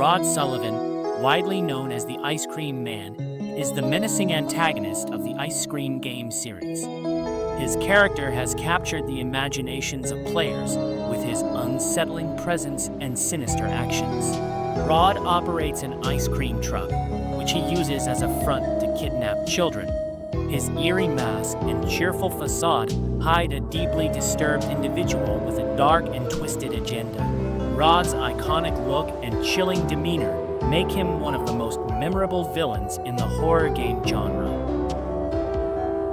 Rod Sullivan, widely known as the Ice Cream Man, is the menacing antagonist of the Ice Cream game series. His character has captured the imaginations of players with his unsettling presence and sinister actions. Rod operates an ice cream truck, which he uses as a front to kidnap children. His eerie mask and cheerful facade hide a deeply disturbed individual with a dark and twisted agenda. Rod's iconic look and chilling demeanor make him one of the most memorable villains in the horror game genre.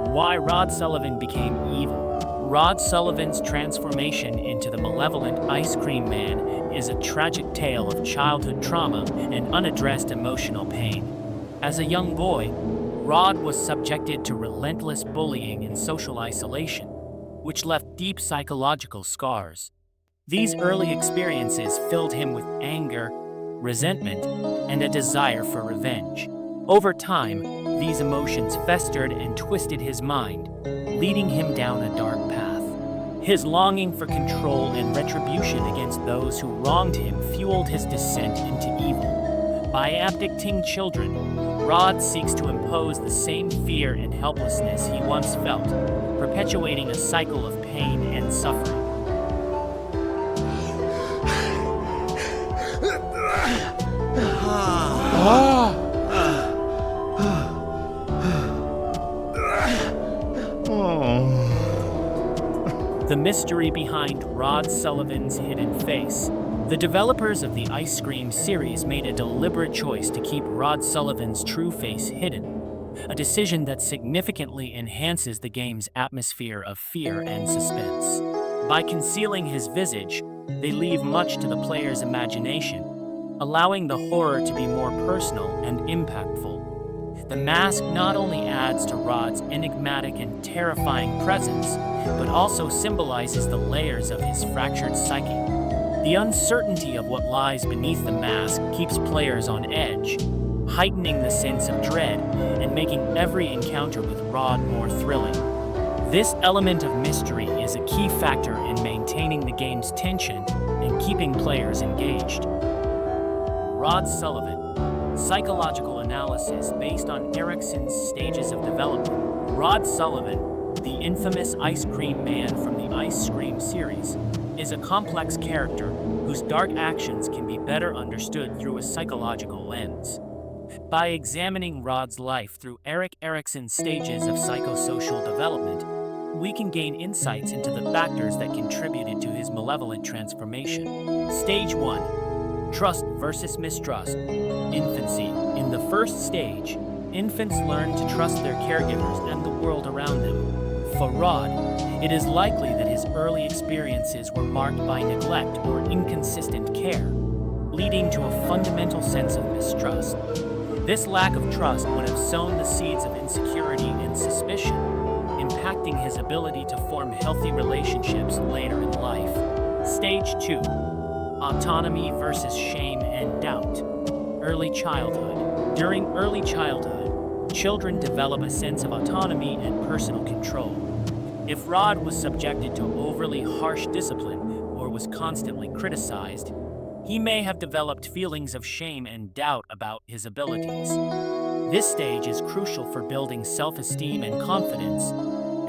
Why Rod Sullivan became evil. Rod Sullivan's transformation into the malevolent Ice Cream Man is a tragic tale of childhood trauma and unaddressed emotional pain. As a young boy, Rod was subjected to relentless bullying and social isolation, which left deep psychological scars. These early experiences filled him with anger, resentment, and a desire for revenge. Over time, these emotions festered and twisted his mind, leading him down a dark path. His longing for control and retribution against those who wronged him fueled his descent into evil. By abducting children, Rod seeks to impose the same fear and helplessness he once felt, perpetuating a cycle of pain and suffering. The mystery behind Rod Sullivan's hidden face. The developers of the Ice Cream series made a deliberate choice to keep Rod Sullivan's true face hidden, a decision that significantly enhances the game's atmosphere of fear and suspense. By concealing his visage, they leave much to the player's imagination, allowing the horror to be more personal and impactful. The mask not only adds to Rod's enigmatic and terrifying presence, but also symbolizes the layers of his fractured psyche. The uncertainty of what lies beneath the mask keeps players on edge, heightening the sense of dread and making every encounter with Rod more thrilling. This element of mystery is a key factor in maintaining the game's tension and keeping players engaged. Rod Sullivan. Psychological analysis based on Erikson's stages of development. Rod Sullivan, the infamous Ice Cream Man from the Ice Cream series, is a complex character whose dark actions can be better understood through a psychological lens. By examining Rod's life through Erik Erikson's stages of psychosocial development, we can gain insights into the factors that contributed to his malevolent transformation. Stage 1. Trust versus mistrust. Infancy. In the first stage, infants learn to trust their caregivers and the world around them. For Rod, it is likely that his early experiences were marked by neglect or inconsistent care, leading to a fundamental sense of mistrust. This lack of trust would have sown the seeds of insecurity and suspicion, impacting his ability to form healthy relationships later in life. Stage 2. Autonomy versus shame and doubt. Early childhood. During early childhood, children develop a sense of autonomy and personal control. If Rod was subjected to overly harsh discipline or was constantly criticized, he may have developed feelings of shame and doubt about his abilities. This stage is crucial for building self-esteem and confidence,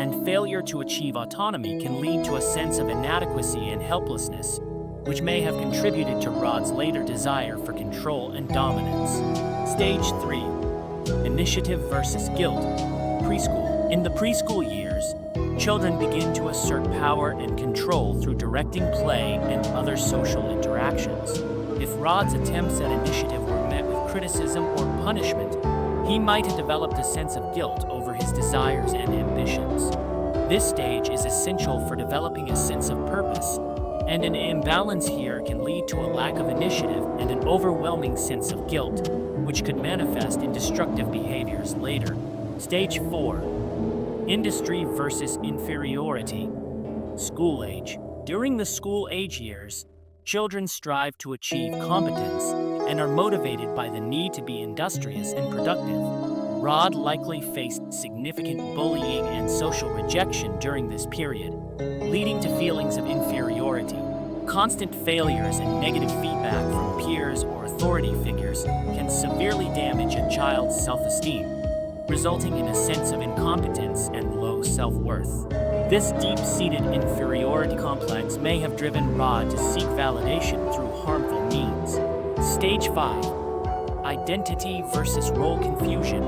and failure to achieve autonomy can lead to a sense of inadequacy and helplessness, which may have contributed to Rod's later desire for control and dominance. Stage 3. Initiative versus guilt. Preschool. In the preschool years, children begin to assert power and control through directing play and other social interactions. If Rod's attempts at initiative were met with criticism or punishment, he might have developed a sense of guilt over his desires and ambitions. This stage is essential for developing a sense of purpose, and an imbalance here can lead to a lack of initiative and an overwhelming sense of guilt, which could manifest in destructive behaviors later. Stage 4. Industry versus inferiority. School age. During the school age years, children strive to achieve competence and are motivated by the need to be industrious and productive. Rod likely faced significant bullying and social rejection during this period, leading to feelings of inferiority. Constant failures and negative feedback from peers or authority figures can severely damage a child's self-esteem, resulting in a sense of incompetence and low self-worth. This deep-seated inferiority complex may have driven Rod to seek validation through harmful means. Stage 5. Identity versus role confusion.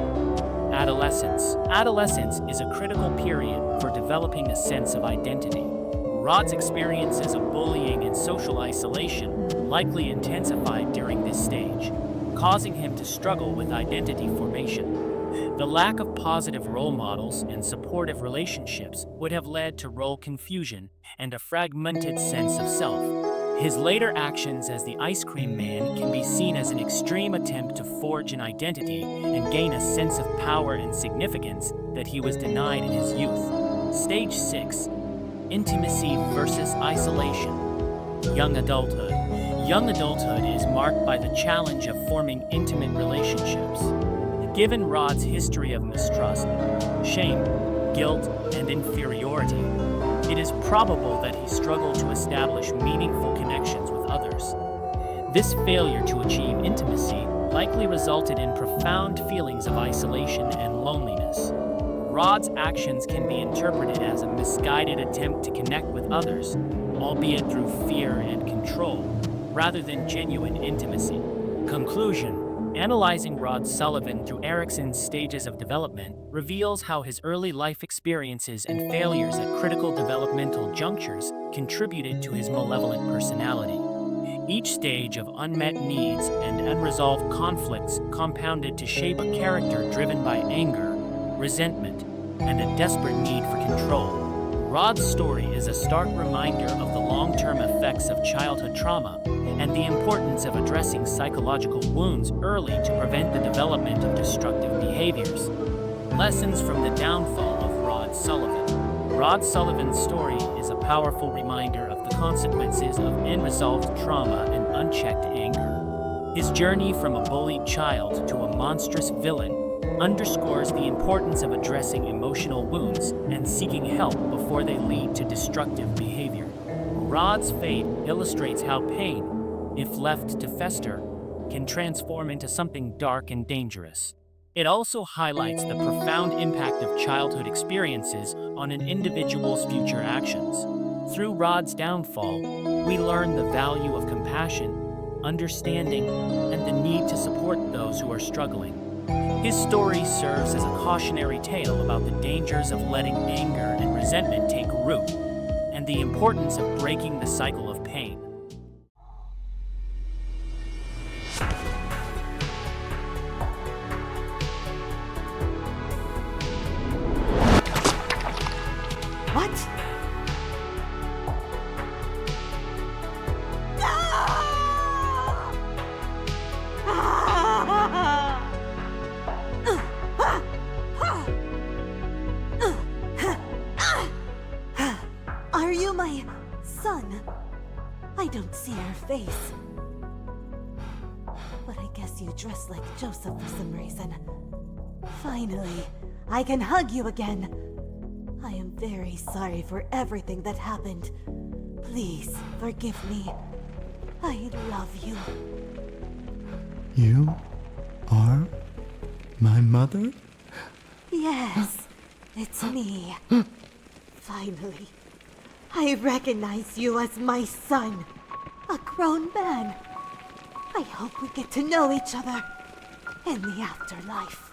Adolescence. Adolescence is a critical period for developing a sense of identity. Rod's experiences of bullying and social isolation likely intensified during this stage, causing him to struggle with identity formation. The lack of positive role models and supportive relationships would have led to role confusion and a fragmented sense of self. His later actions as the ice cream man can be seen as an extreme attempt to forge an identity and gain a sense of power and significance that he was denied in his youth. Stage 6. Intimacy versus isolation. Young adulthood. Young adulthood is marked by the challenge of forming intimate relationships. Given Rod's history of mistrust, shame, guilt, and inferiority, it is probable that he struggled to establish meaningful connections with others. This failure to achieve intimacy likely resulted in profound feelings of isolation and loneliness. Rod's actions can be interpreted as a misguided attempt to connect with others, albeit through fear and control, rather than genuine intimacy. Conclusion. Analyzing Rod Sullivan through Erikson's stages of development reveals how his early life experiences and failures at critical developmental junctures contributed to his malevolent personality. Each stage of unmet needs and unresolved conflicts compounded to shape a character driven by anger, resentment, and a desperate need for control. Rod's story is a stark reminder of the long-term effects of childhood trauma and the importance of addressing psychological wounds early to prevent the development of destructive behaviors. Lessons from the downfall of Rod Sullivan. Rod Sullivan's story is a powerful reminder of the consequences of unresolved trauma and unchecked anger. His journey from a bullied child to a monstrous villain underscores the importance of addressing emotional wounds and seeking help before they lead to destructive behavior. Rod's fate illustrates how pain, if left to fester, can transform into something dark and dangerous. It also highlights the profound impact of childhood experiences on an individual's future actions. Through Rod's downfall, we learn the value of compassion, understanding, and the need to support those who are struggling. His story serves as a cautionary tale about the dangers of letting anger and resentment take root, and the importance of breaking the cycle of pain. What? Are you my son? I don't see your face. But I guess you dress like Joseph for some reason. Finally, I can hug you again. I am very sorry for everything that happened. Please forgive me. I love you. You are my mother? Yes, it's me. Finally, I recognize you as my son, a grown man. I hope we get to know each other in the afterlife.